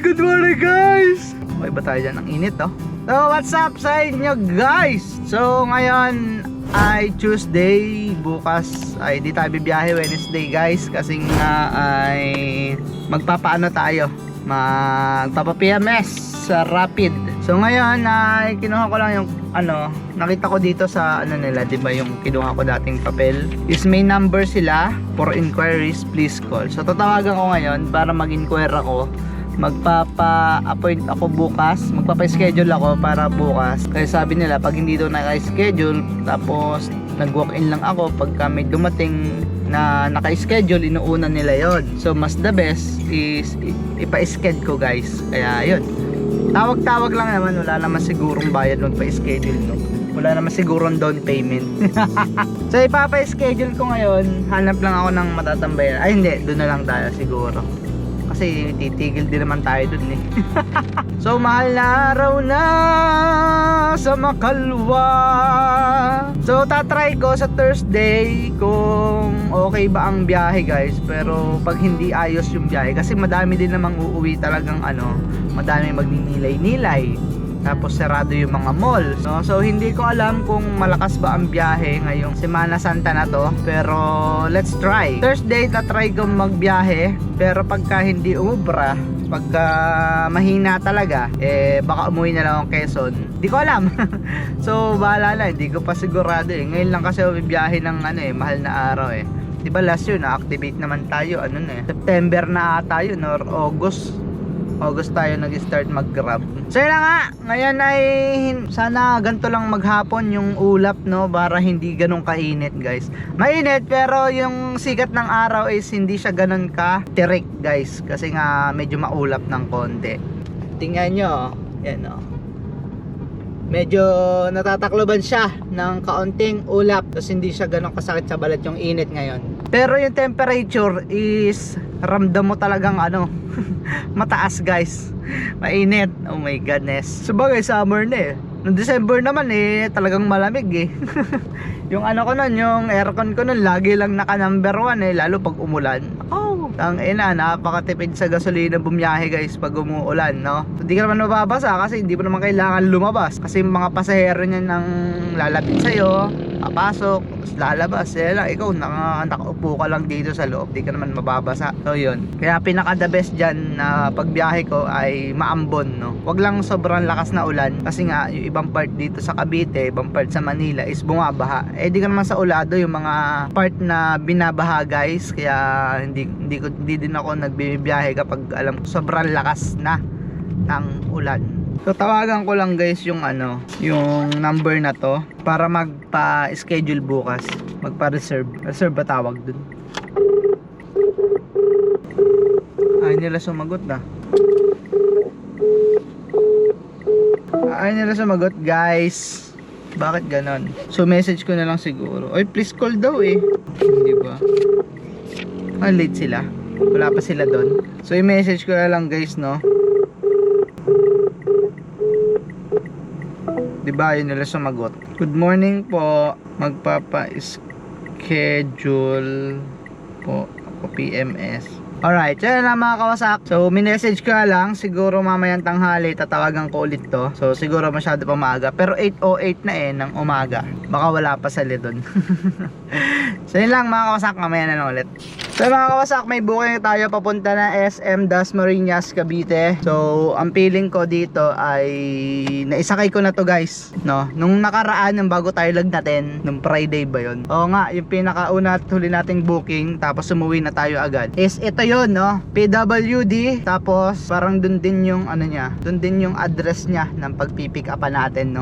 Good morning guys! Okay ba tayo dyan? Ang init oh. So what's up sa inyo guys? So ngayon ay Tuesday. Bukas ay di tayo bibiyahe, Wednesday guys. Kasi nga ay magpapaano tayo, magpapa-PMS sa Rapid. So ngayon ay kinuha ko lang yung nakita ko dito sa nila, 'di ba, yung kinuha ko dating papel. Is may number sila for inquiries, please call. So tatawagan ko ngayon para mag-inquire ako. Magpapa-appoint ako bukas, magpapa-schedule ako para bukas. Kasi sabi nila pag hindi daw naka-schedule, tapos nag-walk-in lang ako, pagka may dumating na naka-schedule, inuuna nila yon. So mas the best is ipa-schedule ko guys. Kaya yun, tawag-tawag lang naman, wala naman sigurong bayad magpa-schedule, no? Wala naman sigurong down payment. So ipapa-schedule ko ngayon, hanap lang ako ng matatambayan. Ay hindi, doon na lang tayo siguro. Kasi titigil din naman tayo dun eh. So mahal na araw na sa Makalwa. So tatry ko sa Thursday kung okay ba ang biyahe guys. Pero pag hindi ayos yung biyahe, kasi madami din namang uuwi talagang madami magninilay-nilay. Tapos sarado yung mga malls, no? So hindi ko alam kung malakas ba ang biyahe ngayong Semana Santa na to. Pero let's try. Thursday tatry ko magbiyahe. Pero pagka hindi umubra, pagka mahina talaga, baka umuwi na lang akong Quezon. Hindi ko alam. So bahala na, hindi ko pa sigurado eh. Ngayon lang kasi ako bibiyahe ng mahal na araw eh. Diba last year na-activate naman tayo, September na tayo, or August tayo nag-start mag-grab. So yun na nga, ngayon ay sana ganito lang maghapon yung ulap, no, para hindi ganun kainit guys. Mainit pero yung sikat ng araw is hindi siya ganun ka tirik guys, kasi nga medyo maulap ng konti. Tingnan nyo, yan o, medyo natatakloban siya ng kaunting ulap, tapos hindi siya ganun kasakit sa balat yung init ngayon. Pero yung temperature is ramdam mo talagang mataas guys, mainit. Oh my goodness. Sabagay summer na eh. Noong December naman talagang malamig eh. Yung ko nun, yung aircon ko nun lagi lang naka number 1 lalo pag umulan. Ang napakatipid sa gasolina bumiyahe guys pag umuulan, no? Hindi ka naman mababasa kasi hindi mo naman kailangan lumabas, kasi mga pasahero niya nang lalapit sa'yo, papasok, tapos lalabas. Lang ikaw nakaupo ka lang dito sa loob, di ka naman mababasa. So yun, kaya pinaka the best dyan na pagbiyahe ko ay maambon, no? Wag lang sobrang lakas na ulan, kasi nga yung ibang part dito sa Cavite, ibang part sa Manila is bumabaha. Di ka naman sa ulado yung mga part na binabaha guys. Kaya hindi din ako nagbibiyahe kapag alam sobrang lakas na ng ulan. So tawagan ko lang guys yung yung number na to para magpa-schedule bukas, magpa-reserve. Reserve ba tawag dun? Ay nila sumagot na. Ay nila sumagot guys. Bakit ganon? So message ko na lang siguro. Oy, please call daw eh. Hindi ba? Late sila. Wala pa sila doon. So i-message ko na lang guys, no? Diba yun nila sumagot. Good morning po. Magpapa-schedule po ako PMS. Alright, yan na mga kawasak. So minessage ko na lang. Siguro mamayang tanghali tatawagan ko ulit to. So siguro masyado pa maaga. Pero 8:08 na ng umaga. Baka wala pa sila doon. So yun lang mga kawasak, mamaya na lang ulit. So mga kawasak, may booking tayo papunta na SM Dasmariñas, Cavite. So ang feeling ko dito ay naisakay ko na to guys, no? Nung nakaraan, nung bago tayo lagnatin, nung Friday ba yun? Oo nga, yung pinakauna at huli nating booking, tapos umuwi na tayo agad, is ito yun, no? PWD. Tapos parang dun din yung dun din yung address niya ng pagpipick upan natin, no?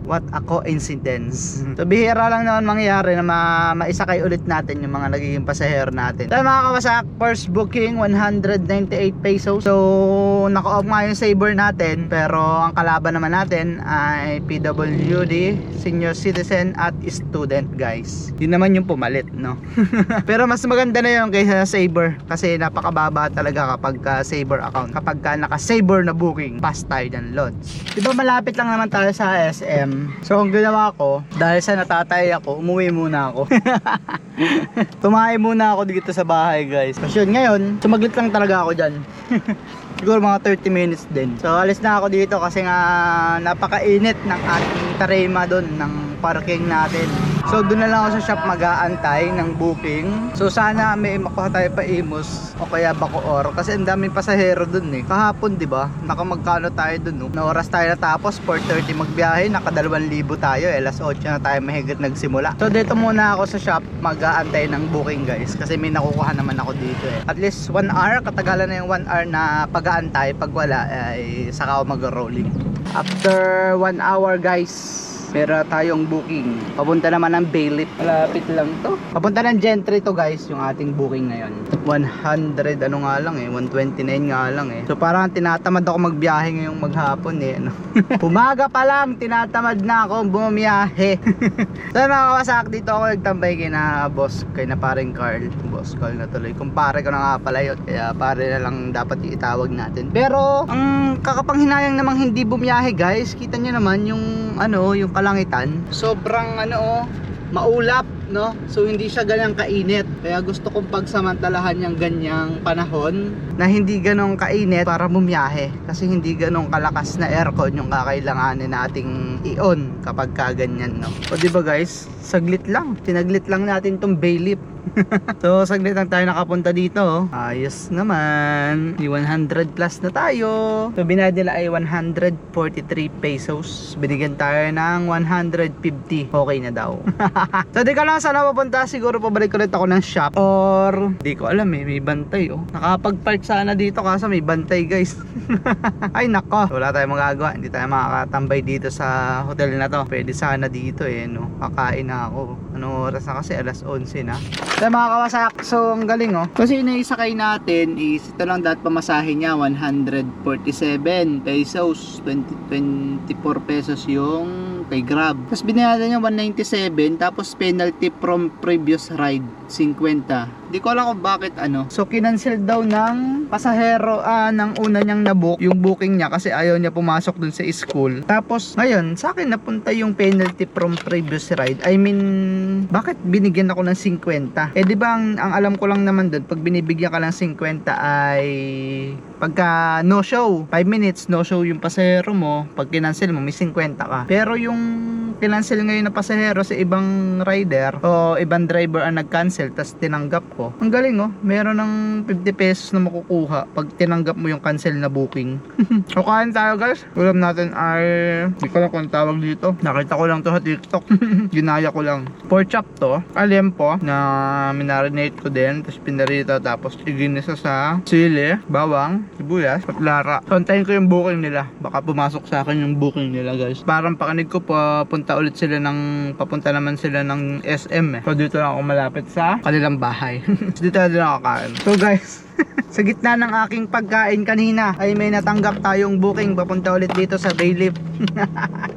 What a coincidence. So bihira lang naman mangyayari na maisakay ulit natin yung mga nagiging pasahero natin. So mga kawasak, first booking 198 pesos. So naka-off nga yung saver natin, pero ang kalaban naman natin ay PWD, senior citizen at student guys. Yun naman yung pumalit, no? Pero mas maganda na yun kaysa saver, kasi napakababa talaga kapag saver account. Kapag naka-saver na booking, pass tayo dyan, lods. Diba malapit lang naman tayo sa SM. So ang ginawa ko, dahil sa natatay ako, umuwi muna ako. Tumahay muna ako dito sa bahay guys. Kasi yun, ngayon, sumaglit lang talaga ako dyan. Siguro mga 30 minutes din. So alis na ako dito kasi nga napakainit ng ating tarima doon ng parking natin. So doon na lang ako sa shop mag-aantay ng booking. So sana may makuha tayo pa Imus o kaya Bacoor kasi ang daming pasahero doon eh. Kahapon 'di ba? Nakamagkano tayo doon no? Na oras tayo natapos 4:30 magbiyahe, naka 2,000 tayo. Alas 8 na tayo mahigit nagsimula. So dito muna ako sa shop mag-aantay ng booking guys kasi may nakukuha naman ako dito eh. At least 1 hour, katagalan na yung 1 hour na pag-aantay. Pag wala ay saka ako mag-rolling. After 1 hour guys, meron tayong booking. Papunta naman ng Bailiff. Malapit lang to. Papunta ng Gentry to guys, yung ating booking ngayon. 100 ano nga lang eh, 129 nga lang eh. So parang tinatamad ako magbiyahe ngayong maghapon eh. Ano? Umaga pa lang, tinatamad na ako bumiyahe. So mga kawasak, dito ako nagtambay kay na boss, kay na paring Carl. Boss Carl na tuloy. Kumpare ko na nga pala yun, kaya pare na lang dapat itawag natin. Pero ang kakapanghinayang namang hindi bumiyahe guys, kita nyo naman yung ano, yung kalangitan. Sobrang ano, maulap, no? So hindi siya ganyang kainit. Kaya gusto kong pagsamantalahan yung ganyang panahon na hindi ganong kainit para bumiyahe. Kasi hindi ganong kalakas na aircon yung kakailanganin nating i-on kapag kaganyan, no? O diba guys, saglit lang. Tinaglit lang natin tong Bailiff. So saglit lang tayo nakapunta dito. Ayos naman. 100 plus na tayo. So binayad nila ay 143 pesos. Binigyan tayo ng 150. Okay na daw. So di ka lang sana papunta. Siguro pabalik ulit ako ng shop. Or di ko alam eh, may bantay oh. Nakapag-park sana dito kasi may bantay guys. Ay nako, wala tayong magagawa. Hindi tayo makakatambay dito sa hotel na to. Pwede sana dito eh no. Kakain na ako. Ano oras na kasi? Alas 11 na. So mga kawasak, so ang galing oh. Kasi naisakay natin is ito lang dapat pamasahe niya, 147 pesos, 24 pesos yung kay Grab. Tapos binayaran niya 197, tapos penalty from previous ride 50. Di ko alam kung bakit ano. So kinancel daw ng pasahero ng una niyang nabook yung booking niya kasi ayaw niya pumasok dun sa school. Tapos ngayon sa akin napunta yung penalty from previous ride. I mean, bakit binigyan ako ng 50? Eh di ba ang alam ko lang naman dun, pag binibigyan ka ng 50 ay pagka no show, 5 minutes no show yung pasahero mo, pag kinancel mo may 50 ka. Pero yung kinancel ngayon na pasahero sa ibang rider o ibang driver ang nag-cancel tas tinanggap ko. Ang galing oh, meron ng 50 pesos na makukuha pag tinanggap mo yung cancel na booking. So kain tayo guys. Ulam natin ay hindi ko lang kung tawag dito. Nakita ko lang to sa TikTok. Ginaya ko lang. Pork chop to, alempo na minarinate ko din, tapos pinarito, tapos iginisa sa sili, bawang, sibuyas, at lara. So antayin ko yung booking nila. Baka pumasok sa akin yung booking nila guys. Parang pakinig ko papunta ulit sila ng, papunta naman sila ng SM eh. So dito lang ako malapit sa kanilang bahay. So dito na din ako kain. So guys, sa gitna ng aking pagkain kanina ay may natanggap tayong booking papunta ulit dito sa Bailiff.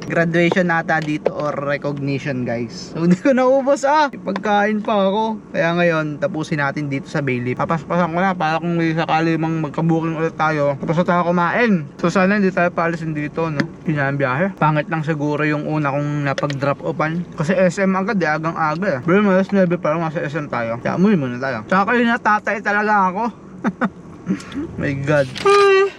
Graduation nata dito or recognition guys. So hindi ko naubos pagkain pa ako. Kaya ngayon tapusin natin dito sa Bailiff. Papaspasan ko na para kung may sakali mang magka-booking ulit tayo, tapos na tayo kumain. So sana hindi tayo paalisin dito no. Yun ang biyahe. Pangit lang siguro yung una kong napag-drop offan. Kasi SM agad agang aga eh. Pero malas 9 pa lang nasa SM tayo. Kaya umuwi muna tayo. Tsaka kayo natatay talaga ako. My God.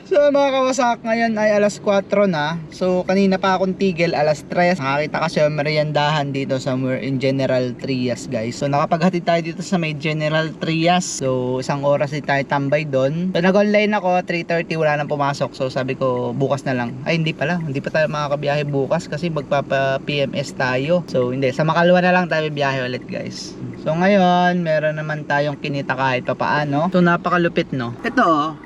So mga kawasak, ngayon ay alas 4 na. So kanina pa akong tigil, alas 3. Nakakita kasi yung meriendahan dito somewhere in General Trias guys. So nakapaghatid tayo dito sa may General Trias. So isang oras din tayo tambay doon. So nag-online ako, 3:30 wala nang pumasok. So sabi ko bukas na lang. Ay hindi pala, hindi pa tayo makakabiyahe bukas kasi magpapa PMS tayo. So hindi, sa Makalwa na lang tayo biyahe ulit guys. So ngayon, meron naman tayong kinita kahit pa paano. So napakalupit no. Ito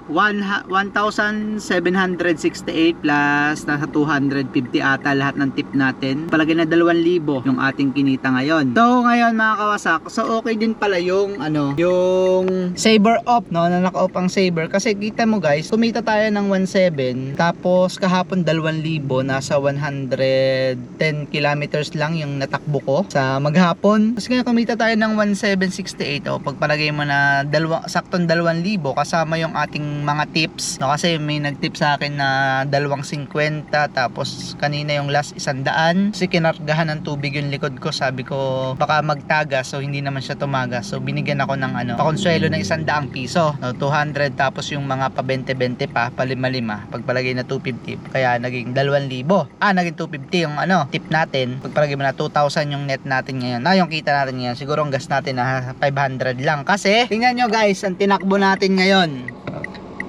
1,768 plus nasa 250 ata lahat ng tip natin. Palagay na 2,000 yung ating kinita ngayon. So ngayon mga kawasak, so okay din pala yung ano, yung saver off no, na naka-off ang saver kasi kita mo guys, kumita tayo ng 1,700 tapos kahapon 2,000, nasa 110 kilometers lang yung natakbo ko sa maghapon. Tapos ngayon kumita tayo ng ng 1,768 o pagpalagay mo na saktong 2,000 kasama yung ating mga tips, no? Kasi may nag-tip sa akin na 250, tapos kanina yung last 100 kasi kinargahan ng tubig yung likod ko. Sabi ko baka magtaga, so hindi naman siya tumaga, so binigyan ako ng pakonsuelo ng 100 piso, no? 200, tapos yung mga pa 20-20 pa, pa 5-5, pagpalagay na 250, kaya naging 2,000. Naging 250 yung tip natin. Pagpalagay mo na 2,000 yung net natin ngayon, yung kita natin ngayon. Siguro ang gas natin na 500 lang, kasi tingnan nyo guys, ang tinakbo natin ngayon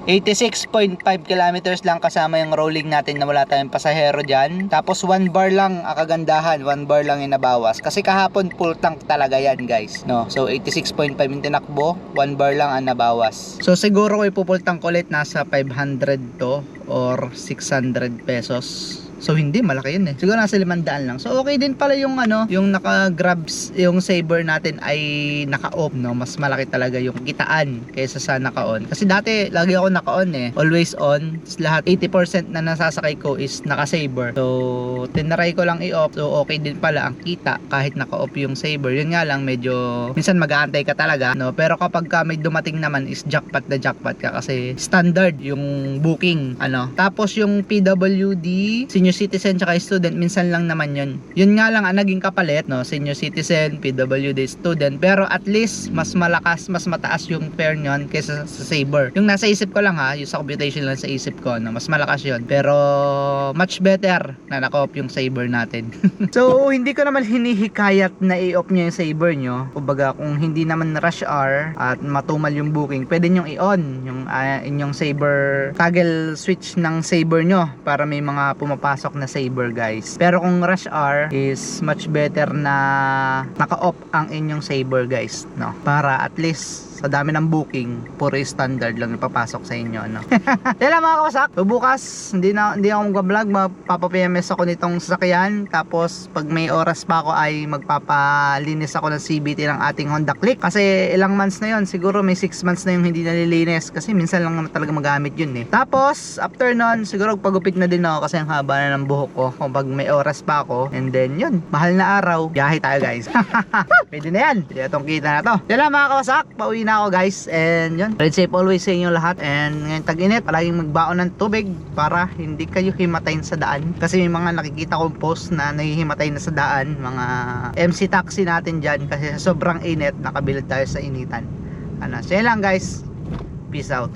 86.5 kilometers lang, kasama yung rolling natin na wala tayong pasahero dyan. Tapos 1 bar lang ang kagandahan, 1 bar lang yung nabawas, kasi kahapon full tank talaga yan guys, no? So 86.5 yung tinakbo, 1 bar lang ang nabawas. So siguro ko ipupull tank ulit nasa 500 to or 600 pesos. So hindi malaki yun siguro nasa 500 lang. So okay din pala yung yung naka-grabs, yung saver natin ay naka-off, no? Mas malaki talaga yung kitaan kaysa sa naka-on. Kasi dati lagi ako naka-on always on. Lahat 80% na nasasakay ko is naka-saver. So tinry ko lang i-off. So okay din pala ang kita kahit naka-off yung saver. Yun nga lang, medyo minsan mag-aantay ka talaga, no? Pero kapag may dumating naman is jackpot na jackpot ka, kasi standard yung booking, Tapos yung PWD, senior citizen tsaka student, minsan lang naman yun nga lang ang naging kapalit, no? Senior citizen, PWD, student, pero at least mas malakas, mas mataas yung fare nyon kaysa sa saver. Yung nasa isip ko lang yung sa computation lang sa isip ko, mas malakas yun, pero much better na naka-off yung saver natin. So hindi ko naman hinihikayat na i-off nyo yung saver nyo. Kumbaga kung hindi naman rush hour at matumal yung booking, pwede nyo i-on yung inyong saver, toggle switch ng saver nyo para may mga pumapasok na saver guys. Pero kung rush hour is much better na naka-off ang inyong saver guys, no? Para at least sa dami ng booking, puro standard lang ipapasok sa inyo, Tela mga kawasak, bukas hindi ako mag-vlog, magpapa-PMS ako nitong sasakyan. Tapos pag may oras pa ako ay magpapalinis ako ng CVT ng ating Honda Click, kasi ilang months na yon, siguro may 6 months na yung hindi nalilinis, kasi minsan lang naman talaga magamit yun Tapos after nun, siguro pagupit na din ako kasi ang haba na ng buhok ko. Kung pag may oras pa ako, and then yun, mahal na araw, biyahe tayo guys. Pwede na yan, itong kita na to. Tela mga kawasak, pauwi na ako guys, and yun, ride safe always sa inyo lahat. And ngayon tag-init, palaging magbaon ng tubig para hindi kayo himatayin sa daan, kasi may mga nakikita kong post na nahihimatay na sa daan, mga MC taxi natin dyan, kasi sa sobrang init nakabilad tayo sa initan. So yun lang guys, peace out.